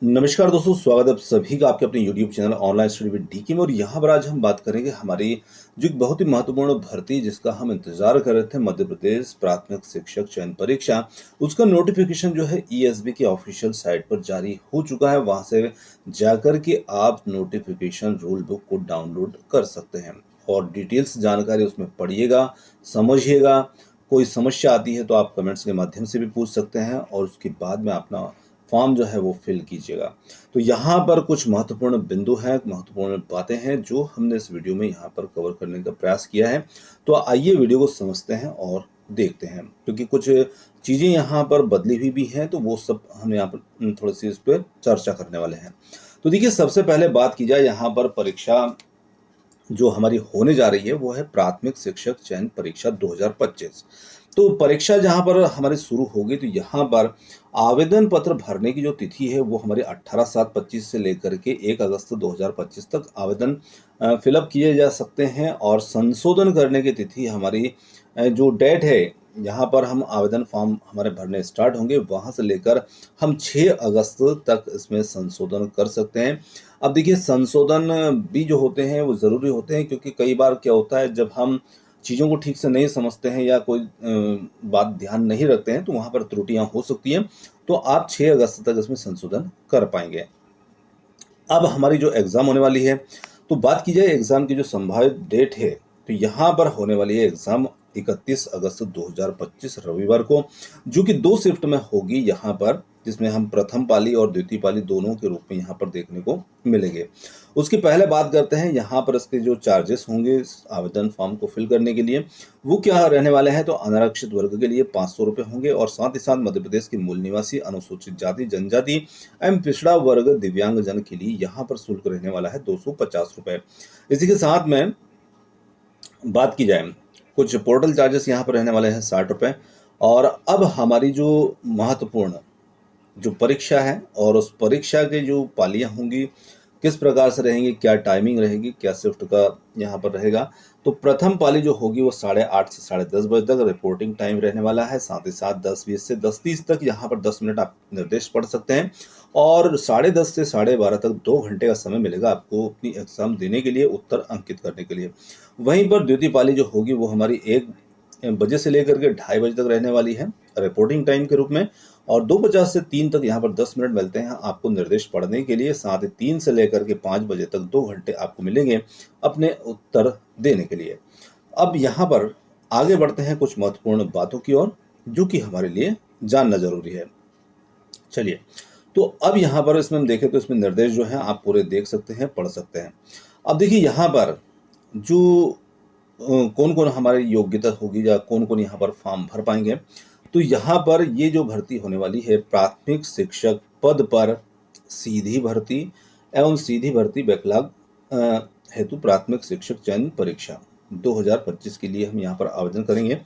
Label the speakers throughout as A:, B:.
A: नमस्कार दोस्तों, स्वागत है आप सभी का आपके अपने YouTube channel online study with DK में। और यहाँ पर आज हम बात करेंगे हमारी जो एक बहुत ही महत्वपूर्ण भर्ती जिसका हम इंतजार कर रहे थे, मध्य प्रदेश प्राथमिक शिक्षक चयन परीक्षा। उसका नोटिफिकेशन जो है ESB की ऑफिशियल साइट पर जारी हो चुका है। वहां से जाकर के आप नोटिफिकेशन रूल बुक को डाउनलोड कर सकते हैं और डिटेल्स जानकारी उसमें पढ़िएगा, समझिएगा। कोई समस्या आती है तो आप कमेंट्स के माध्यम से भी पूछ सकते हैं और उसके बाद में अपना फॉर्म जो है वो फिल कीजिएगा। तो यहाँ पर कुछ महत्वपूर्ण बिंदु हैं, महत्वपूर्ण बातें हैं जो हमने इस वीडियो में यहाँ पर कवर करने का प्रयास किया है। तो आइए वीडियो को समझते हैं और देखते हैं, क्योंकि कुछ चीज़ें यहाँ पर बदली हुई भी हैं, तो वो सब हम यहाँ पर थोड़ी सी इस पर चर्चा करने वाले हैं। तो देखिए, सबसे पहले बात की जाए यहाँ पर परीक्षा जो हमारी होने जा रही है वो है प्राथमिक शिक्षक चयन परीक्षा 2025। तो परीक्षा जहाँ पर हमारी शुरू होगी, तो यहाँ पर आवेदन पत्र भरने की जो तिथि है वो हमारी 18/7/25 से लेकर के 1 अगस्त 2025 तक आवेदन फिलअप किए जा सकते हैं। और संशोधन करने की तिथि हमारी जो डेट है, यहाँ पर हम आवेदन फॉर्म हमारे भरने स्टार्ट होंगे, वहाँ से लेकर हम 6 अगस्त तक इसमें संशोधन कर सकते हैं। अब देखिए, संशोधन भी जो होते हैं वो ज़रूरी होते हैं, क्योंकि कई बार क्या होता है, जब हम चीज़ों को ठीक से नहीं समझते हैं या कोई बात ध्यान नहीं रखते हैं, तो वहाँ पर त्रुटियां हो सकती हैं। तो आप 6 अगस्त तक इसमें संशोधन कर पाएंगे। अब हमारी जो एग्ज़ाम होने वाली है, तो बात की जाए एग्ज़ाम की जो संभावित डेट है, तो यहाँ पर होने वाली है एग्ज़ाम 31 अगस्त 2025 रविवार को, जो कि 2 शिफ्ट में होगी यहाँ पर, जिसमें हम प्रथम पाली और द्वितीय पाली दोनों के रूप में यहाँ पर देखने को मिलेंगे। उसकी पहले बात करते हैं यहाँ पर इसके जो चार्जेस होंगे इस आवेदन फॉर्म को फिल करने के लिए, वो क्या रहने वाले हैं। तो अनारक्षित वर्ग के लिए 500 रुपये होंगे, और साथ ही साथ मध्य प्रदेश के मूल निवासी, अनुसूचित जाति जनजाति एवं पिछड़ा वर्ग दिव्यांग जन के लिए यहाँ पर शुल्क रहने वाला है 250 रुपये। इसी के साथ में बात की जाए, कुछ पोर्टल चार्जेस यहाँ पर रहने वाले हैं 60 रुपये। और अब हमारी जो महत्वपूर्ण जो परीक्षा है और उस परीक्षा के जो पालियाँ होंगी, किस प्रकार से रहेंगी, क्या टाइमिंग रहेगी, क्या शिफ्ट का यहाँ पर रहेगा। तो प्रथम पाली जो होगी वो 8:30 से 10:30 बजे तक रिपोर्टिंग टाइम रहने वाला है। साथ ही साथ 10:20 से 10:30 तक यहाँ पर 10 मिनट आप निर्देश पढ़ सकते हैं, और 10:30 से 12:30 तक 2 घंटे का समय मिलेगा आपको अपनी एग्जाम देने के लिए, उत्तर अंकित करने के लिए। वहीं पर द्वितीय पाली जो होगी वो हमारी 1 बजे से लेकर के 2:30 बजे तक रहने वाली है रिपोर्टिंग टाइम के रूप में, और 2:50 से 3 तक यहाँ पर 10 मिनट मिलते हैं आपको निर्देश पढ़ने के लिए। साथ ही 3 से लेकर के 5 बजे तक 2 घंटे आपको मिलेंगे अपने उत्तर देने के लिए। अब यहाँ पर आगे बढ़ते हैं कुछ महत्वपूर्ण बातों की ओर, जो कि हमारे लिए जानना जरूरी है। चलिए, तो अब यहाँ पर इसमें हम देखें तो इसमें निर्देश जो है आप पूरे देख सकते हैं, पढ़ सकते हैं। अब देखिए, यहाँ पर जो कौन कौन हमारी योग्यता होगी या कौन कौन यहाँ पर फॉर्म भर पाएंगे, तो यहाँ पर ये जो भर्ती होने वाली है प्राथमिक शिक्षक पद पर सीधी भर्ती एवं सीधी भर्ती बैकलॉग हेतु प्राथमिक शिक्षक चयन परीक्षा 2025 के लिए हम यहाँ पर आवेदन करेंगे।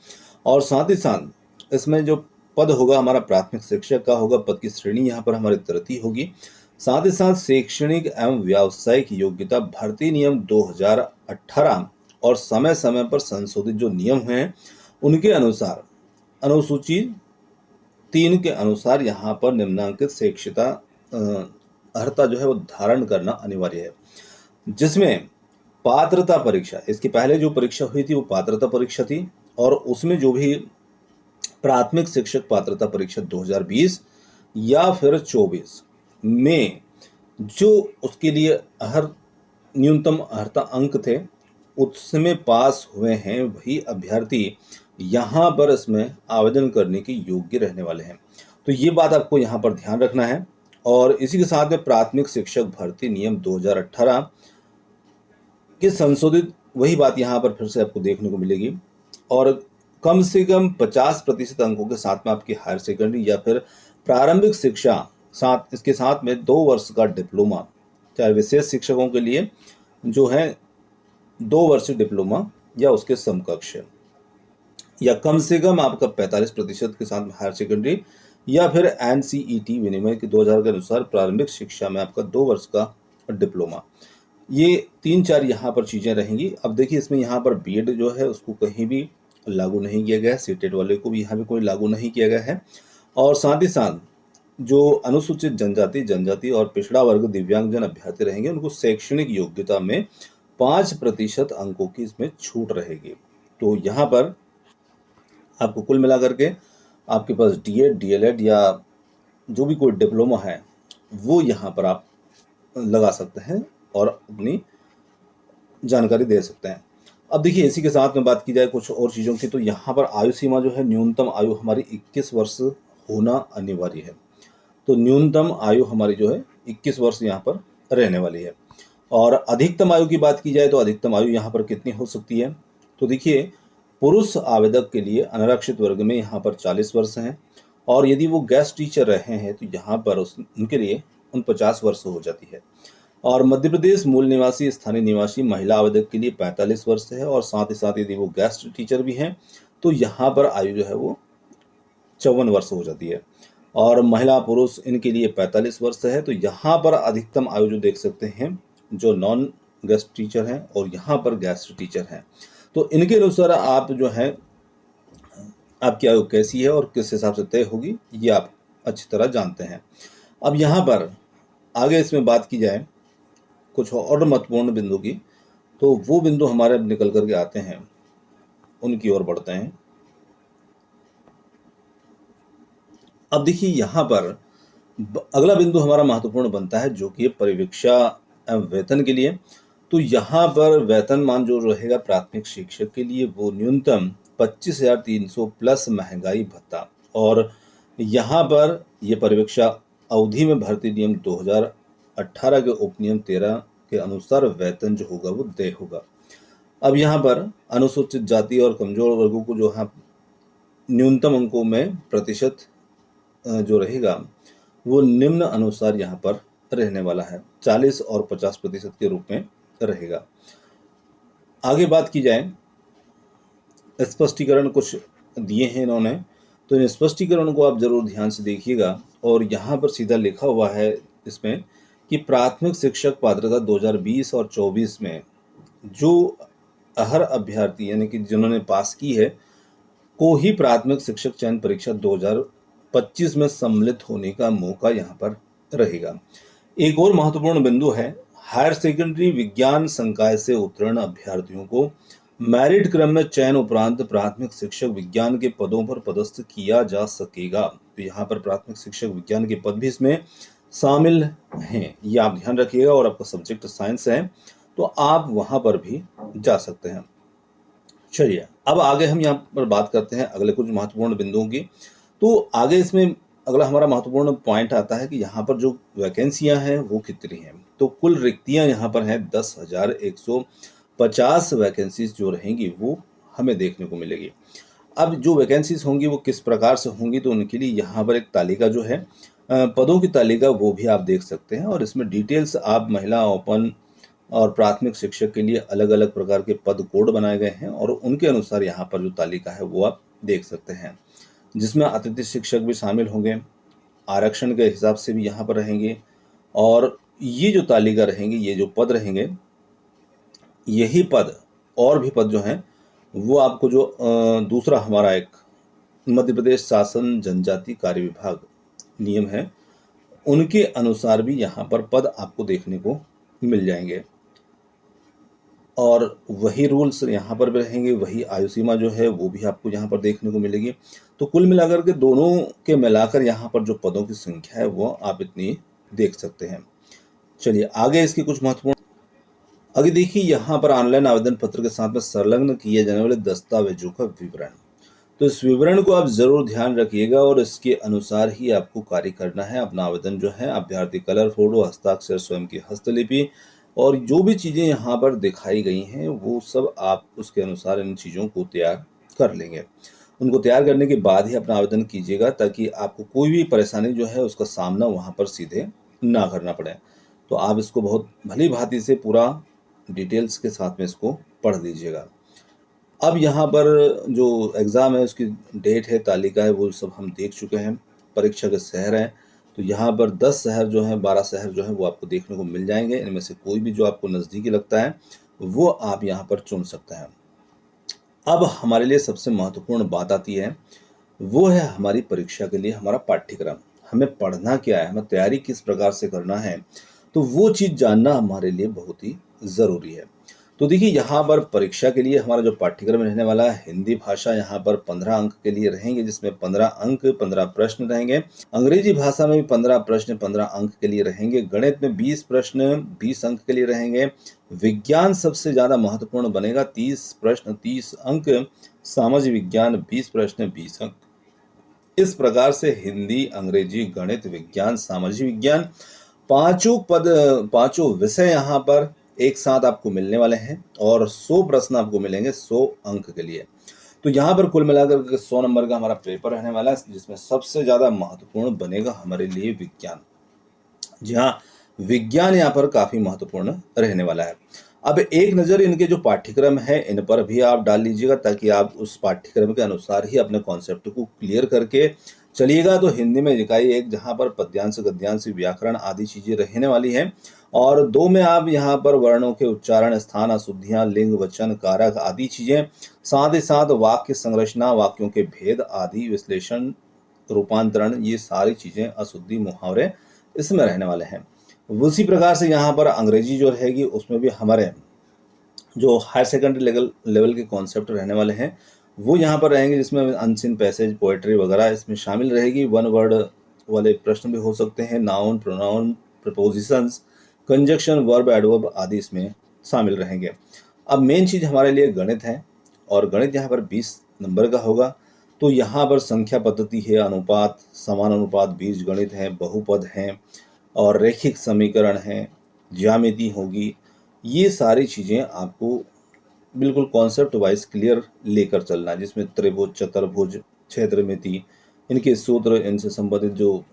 A: और साथ ही साथ इसमें जो पद होगा हमारा प्राथमिक शिक्षक का होगा, पद की श्रेणी यहाँ पर हमारी तृतीय होगी। साथ ही साथ शैक्षणिक एवं व्यावसायिक योग्यता भर्ती नियम 2018 और समय समय पर संशोधित जो नियम हैं उनके अनुसार अनुसूची 3 के अनुसार यहाँ पर निम्नांकित शैक्षिकता अर्हता जो है वो धारण करना अनिवार्य है, जिसमें पात्रता परीक्षा, इसके पहले जो परीक्षा हुई थी वो पात्रता परीक्षा थी, और उसमें जो भी प्राथमिक शिक्षक पात्रता परीक्षा 2020 या फिर 24 में जो उसके लिए न्यूनतम अर्हता अंक थे उसमें पास हुए हैं, वही अभ्यर्थी यहाँ पर इसमें आवेदन करने के योग्य रहने वाले हैं। तो ये बात आपको यहाँ पर ध्यान रखना है। और इसी के साथ में प्राथमिक शिक्षक भर्ती नियम 2018 के संशोधित वही बात यहाँ पर फिर से आपको देखने को मिलेगी, और कम से कम 50% अंकों के साथ में आपकी हायर सेकेंडरी या फिर प्रारंभिक शिक्षा, साथ इसके साथ में 2 वर्ष का डिप्लोमा, चाहे विशेष शिक्षकों के लिए जो है 2 वर्षीय डिप्लोमा या उसके समकक्ष, या कम से कम आपका 45% के साथ में हायर सेकेंडरी, या फिर NCET विनिमय के 2000 के अनुसार प्रारंभिक शिक्षा में आपका 2 वर्ष का डिप्लोमा। ये 3-4 यहाँ पर चीज़ें रहेंगी। अब देखिए, इसमें यहाँ पर बीएड जो है उसको कहीं भी लागू नहीं किया गया है, सीटेट वाले को भी यहाँ पे कोई लागू नहीं किया गया है। और साथ ही साथ जो अनुसूचित जनजाति, जनजाति और पिछड़ा वर्ग दिव्यांगजन अभ्यर्थी रहेंगे उनको शैक्षणिक योग्यता में 5% अंकों की इसमें छूट रहेगी। तो यहाँ पर आपको कुल मिला करके आपके पास डीएड, डीएलएड या जो भी कोई डिप्लोमा है वो यहाँ पर आप लगा सकते हैं और अपनी जानकारी दे सकते हैं। अब देखिए इसी के साथ में बात की जाए कुछ और चीज़ों की, तो यहाँ पर आयु सीमा जो है, न्यूनतम आयु हमारी 21 वर्ष होना अनिवार्य है। तो न्यूनतम आयु हमारी जो है 21 वर्ष यहाँ पर रहने वाली है। और अधिकतम आयु की बात की जाए तो अधिकतम आयु यहाँ पर कितनी हो सकती है, तो देखिए पुरुष आवेदक के लिए अनारक्षित वर्ग में यहाँ पर 40 वर्ष हैं, और यदि वो गेस्ट टीचर रहे हैं तो यहाँ पर उनके लिए 49 वर्ष हो जाती है। और मध्य प्रदेश मूल निवासी स्थानीय निवासी महिला आवेदक के लिए 45 वर्ष है, और साथ ही साथ यदि वो गेस्ट टीचर भी हैं तो यहाँ पर आयु जो है वो 54 वर्ष हो जाती है। और महिला पुरुष इनके लिए 45 वर्ष है। तो यहाँ पर अधिकतम आयु जो देख सकते हैं जो नॉन गेस्ट टीचर हैं और यहाँ पर गेस्ट टीचर हैं, तो इनके अनुसार आप जो है आपकी आयु कैसी है और किस हिसाब से तय होगी ये आप अच्छी तरह जानते हैं। अब यहाँ पर आगे इसमें बात की जाए कुछ और महत्वपूर्ण बिंदु की, तो वो बिंदु हमारे अब निकल करके आते हैं, उनकी ओर बढ़ते हैं। अब देखिए यहाँ पर अगला बिंदु हमारा महत्वपूर्ण बनता है जो कि परिवीक्षा एवं वेतन के लिए। तो यहाँ पर वेतनमान जो रहेगा प्राथमिक शिक्षक के लिए वो न्यूनतम 25,300 प्लस महंगाई भत्ता, और यहाँ पर ये परिवीक्षा अवधि में भर्ती नियम 2018 के उपनियम 13 के अनुसार वेतन जो होगा वो तय होगा। अब यहाँ पर अनुसूचित जाति और कमजोर वर्गों को जो है न्यूनतम अंकों में प्रतिशत जो रहेगा वो निम्न अनुसार यहाँ पर रहने वाला है, 40 और 50% के रूप में रहेगा। आगे बात की जाए, स्पष्टीकरण कुछ दिए हैं इन्होंने, तो इन स्पष्टीकरण को आप जरूर ध्यान से देखिएगा। और यहाँ पर सीधा लिखा हुआ है इसमें कि प्राथमिक शिक्षक पात्रता 2020 और 24 में जो हर अभ्यर्थी यानी कि जिन्होंने पास की है को ही प्राथमिक शिक्षक चयन परीक्षा 2025 में सम्मिलित होने का मौका यहाँ पर रहेगा। एक और महत्वपूर्ण बिंदु है, हायर सेकेंडरी विज्ञान संकाय से उत्तीर्ण अभ्यर्थियों को मेरिट क्रम में चयन उपरांत प्राथमिक शिक्षक विज्ञान के पदों पर पदस्थ किया जा सकेगा। तो यहाँ पर प्राथमिक शिक्षक विज्ञान के पद भी इसमें शामिल हैं, ये आप ध्यान रखिएगा। और आपका सब्जेक्ट साइंस है तो आप वहां पर भी जा सकते हैं। चलिए अब आगे हम यहाँ पर बात करते हैं अगले कुछ महत्वपूर्ण बिंदुओं की। तो आगे इसमें अगला हमारा महत्वपूर्ण पॉइंट आता है कि यहाँ पर जो वैकेंसियां हैं वो कितनी हैं। तो कुल रिक्तियां यहाँ पर हैं 10,150 वैकेंसीज जो रहेंगी वो हमें देखने को मिलेगी। अब जो वैकेंसीज होंगी वो किस प्रकार से होंगी, तो उनके लिए यहाँ पर एक तालिका जो है पदों की तालिका वो भी आप देख सकते हैं, और इसमें डिटेल्स आप महिला ओपन और प्राथमिक शिक्षक के लिए अलग अलग प्रकार के पद कोड बनाए गए हैं, और उनके अनुसार यहाँ पर जो तालिका है वो आप देख सकते हैं, जिसमें अतिथि शिक्षक भी शामिल होंगे, आरक्षण के हिसाब से भी यहाँ पर रहेंगे। और ये जो तालिका रहेंगे, ये जो पद रहेंगे, यही पद और भी पद जो हैं वो आपको जो दूसरा हमारा एक मध्य प्रदेश शासन जनजाति कार्य विभाग नियम है उनके अनुसार भी यहाँ पर पद आपको देखने को मिल जाएंगे, और वही रूल्स यहाँ पर भी रहेंगे, वही आयु सीमा जो है वो भी आपको यहाँ पर देखने को मिलेगी। तो कुल मिलाकर के दोनों के मिलाकर यहाँ पर जो पदों की संख्या है वो आप इतनी देख सकते हैं। चलिए आगे इसकी कुछ महत्वपूर्ण, आगे देखिए यहाँ पर ऑनलाइन आवेदन पत्र के साथ में संलग्न किए जाने वाले दस्तावेजों का विवरण। तो इस विवरण को आप जरूर ध्यान रखिएगा और इसके अनुसार ही आपको कार्य करना है। अपना आवेदन जो है अभ्यर्थी कलर फोटो, हस्ताक्षर, स्वयं की हस्तलिपि और जो भी चीज़ें यहाँ पर दिखाई गई हैं वो सब आप उसके अनुसार इन चीज़ों को तैयार कर लेंगे। उनको तैयार करने के बाद ही अपना आवेदन कीजिएगा ताकि आपको कोई भी परेशानी जो है उसका सामना वहाँ पर सीधे ना करना पड़े। तो आप इसको बहुत भली भांति से पूरा डिटेल्स के साथ में इसको पढ़ लीजिएगा। अब यहाँ पर जो एग्ज़ाम है उसकी डेट है, तालिका है, वो सब हम देख चुके हैं। परीक्षा के शहर हैं, तो यहाँ पर 10 शहर जो हैं, 12 शहर जो हैं वो आपको देखने को मिल जाएंगे। इनमें से कोई भी जो आपको नज़दीकी लगता है वो आप यहाँ पर चुन सकते हैं। अब हमारे लिए सबसे महत्वपूर्ण बात आती है, वो है हमारी परीक्षा के लिए हमारा पाठ्यक्रम। हमें पढ़ना क्या है, हमें तैयारी किस प्रकार से करना है, तो वो चीज़ जानना हमारे लिए बहुत ही ज़रूरी है। तो देखिए यहाँ पर परीक्षा के लिए हमारा जो पाठ्यक्रम रहने वाला है, हिंदी भाषा यहाँ पर 15 अंक के लिए रहेंगे, जिसमें 15 अंक 15 प्रश्न रहेंगे। अंग्रेजी भाषा में भी 15 प्रश्न 15 अंक के लिए रहेंगे। गणित में 20 प्रश्न 20 अंक के लिए रहेंगे। विज्ञान सबसे ज़्यादा महत्वपूर्ण बनेगा, 30 प्रश्न 30 अंक। सामाजिक विज्ञान 20 प्रश्न 20 अंक। इस प्रकार से हिंदी, अंग्रेजी, गणित, विज्ञान, सामाजिक विज्ञान पांचों विषय यहाँ पर एक साथ आपको मिलने वाले हैं और 100 प्रश्न आपको मिलेंगे 100 अंक के लिए। तो यहाँ पर कुल मिलाकर के 100 नंबर का हमारा पेपर रहने वाला है, जिसमें सबसे ज्यादा महत्वपूर्ण बनेगा हमारे लिए विज्ञान। जी हाँ, विज्ञान यहाँ पर काफी महत्वपूर्ण रहने वाला है। अब एक नज़र इनके जो पाठ्यक्रम है इन पर भी आप डाल लीजिएगा, ताकि आप उस पाठ्यक्रम के अनुसार ही अपने कॉन्सेप्ट को क्लियर करके चलिएगा। तो हिंदी में इकाई 1 जहाँ पर पद्यांश, गद्यांश, व्याकरण आदि चीजें रहने वाली हैं, और 2 में आप यहाँ पर वर्णों के उच्चारण, स्थान, अशुद्धियां, लिंग, वचन, कारक आदि चीजें, साथ ही साथ वाक्य संरचना, वाक्यों के भेद आदि, विश्लेषण, रूपांतरण, ये सारी चीजें, अशुद्धि, मुहावरे इसमें रहने वाले हैं। उसी प्रकार से यहाँ पर अंग्रेजी जो रहेगी उसमें भी हमारे जो हायर सेकेंडरी लेवल के कॉन्सेप्ट रहने वाले हैं वो यहाँ पर रहेंगे, जिसमें अनसीन पैसेज, पोएट्री वगैरह इसमें शामिल रहेगी। वन वर्ड वाले प्रश्न भी हो सकते हैं, noun, pronoun, propositions, conjunction, verb, adverb आदि इसमें शामिल रहेंगे। अब मेन चीज़ हमारे लिए गणित है, और गणित यहाँ पर 20 नंबर का होगा। तो यहाँ पर संख्या पद्धति है, अनुपात, समान अनुपात, बीज गणित है, बहुपद हैं, और रैखिक समीकरण है, ज्यामिति होगी। ये सारी चीज़ें आपको बिल्कुल कॉन्सेप्ट वाइज क्लियर लेकर चलना है, जिसमें त्रिभुज, चतुर्भुज, क्षेत्रमिति, इनके सूत्र, इनसे संबंधित जो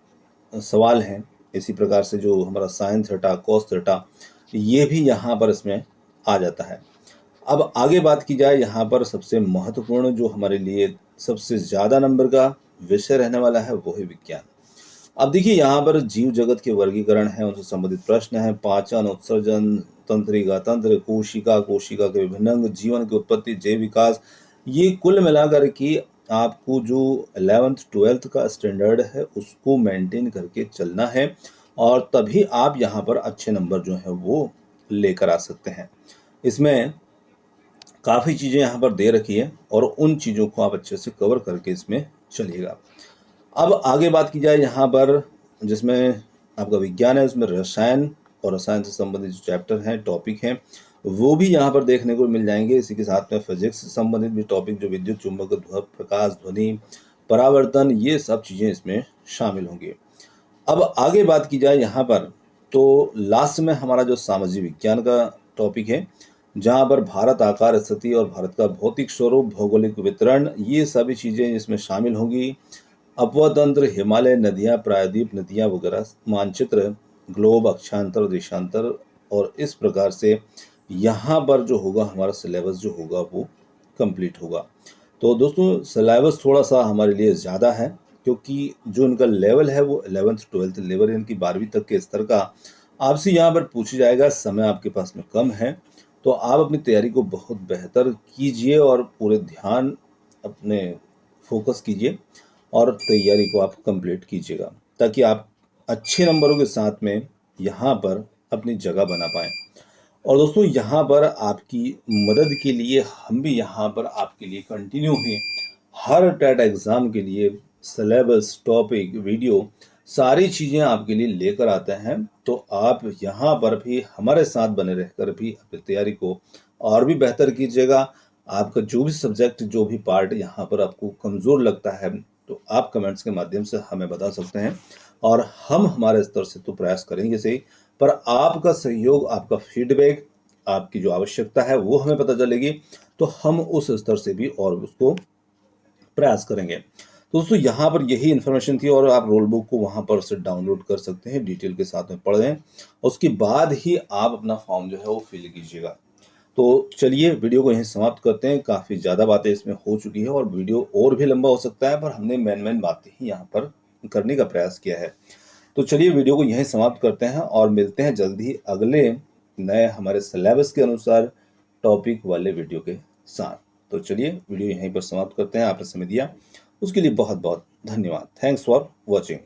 A: सवाल हैं, इसी प्रकार से जो हमारा साइन थीटा, कॉस थीटा, ये भी यहाँ पर इसमें आ जाता है। अब आगे बात की जाए, यहाँ पर सबसे महत्वपूर्ण जो हमारे लिए सबसे ज़्यादा नंबर का विषय रहने वाला है वो है विज्ञान। अब देखिए यहाँ पर जीव जगत के वर्गीकरण है, उनसे संबंधित प्रश्न है, पाचन, उत्सर्जन, तंत्रिका तंत्र, कोशिका, कोशिका के विभिन्न अंग, जीवन की उत्पत्ति, जैव विकास, ये कुल मिलाकर के आपको जो 11th 12th का स्टैंडर्ड है उसको मेंटेन करके चलना है, और तभी आप यहाँ पर अच्छे नंबर जो है वो लेकर आ सकते हैं। इसमें काफ़ी चीज़ें यहाँ पर दे रखी है, और उन चीज़ों को आप अच्छे से कवर करके इसमें चलिएगा। अब आगे बात की जाए यहाँ पर, जिसमें आपका विज्ञान है, उसमें रसायन और रसायन से संबंधित जो चैप्टर हैं, टॉपिक हैं, वो भी यहाँ पर देखने को मिल जाएंगे। इसी के साथ में फिजिक्स से संबंधित भी टॉपिक, जो विद्युत, चुंबक, प्रकाश, ध्वनि, परावर्तन, ये सब चीज़ें इसमें शामिल होंगी। अब आगे बात की जाए यहाँ पर, तो लास्ट में हमारा जो सामाजिक विज्ञान का टॉपिक है, जहाँ पर भारत, आकार, स्थिति और भारत का भौतिक स्वरूप, भौगोलिक वितरण, ये सभी चीज़ें इसमें शामिल होंगी। अपतंत्र, हिमालय, नदियाँ, प्रायद्वीप नदियाँ वगैरह, मानचित्र, ग्लोब, अक्षांतर, देशांतर, और इस प्रकार से यहाँ पर जो होगा हमारा सिलेबस जो होगा वो कंप्लीट होगा। तो दोस्तों सिलेबस थोड़ा सा हमारे लिए ज़्यादा है, क्योंकि जो इनका लेवल है वो 11th 12th लेवल, इनकी 12वीं तक के स्तर का आपसे यहाँ पर पूछा जाएगा। समय आपके पास में कम है, तो आप अपनी तैयारी को बहुत बेहतर कीजिए और पूरे ध्यान अपने फोकस कीजिए, और तैयारी को आप कंप्लीट कीजिएगा, ताकि आप अच्छे नंबरों के साथ में यहाँ पर अपनी जगह बना पाएँ। और दोस्तों यहाँ पर आपकी मदद के लिए हम भी यहाँ पर आपके लिए कंटिन्यू हैं। हर टेट एग्ज़ाम के लिए सिलेबस, टॉपिक, वीडियो, सारी चीज़ें आपके लिए लेकर आते हैं। तो आप यहाँ पर भी हमारे साथ बने रहकर भी अपनी तैयारी को और भी बेहतर कीजिएगा। आपका जो भी सब्जेक्ट, जो भी पार्ट यहाँ पर आपको कमज़ोर लगता है, तो आप कमेंट्स के माध्यम से हमें बता सकते हैं, और हम हमारे स्तर से तो प्रयास करेंगे सही, पर आपका सहयोग, आपका फीडबैक, आपकी जो आवश्यकता है वो हमें पता चलेगी, तो हम उस स्तर से भी और उसको प्रयास करेंगे। तो दोस्तों यहाँ पर यही इन्फॉर्मेशन थी, और आप रोल बुक को वहाँ पर से डाउनलोड कर सकते हैं, डिटेल के साथ में पढ़ें, उसके बाद ही आप अपना फॉर्म जो है वो फिल कीजिएगा। तो चलिए वीडियो को यहीं समाप्त करते हैं। काफ़ी ज़्यादा बातें इसमें हो चुकी है, और वीडियो और भी लंबा हो सकता है, पर हमने मेन बातें ही यहाँ पर करने का प्रयास किया है। तो चलिए वीडियो को यहीं समाप्त करते हैं, और मिलते हैं जल्द ही अगले नए हमारे सिलेबस के अनुसार टॉपिक वाले वीडियो के साथ। तो चलिए वीडियो यहीं पर समाप्त करते हैं। आपने समय दिया उसके लिए बहुत बहुत धन्यवाद। Thanks for watching.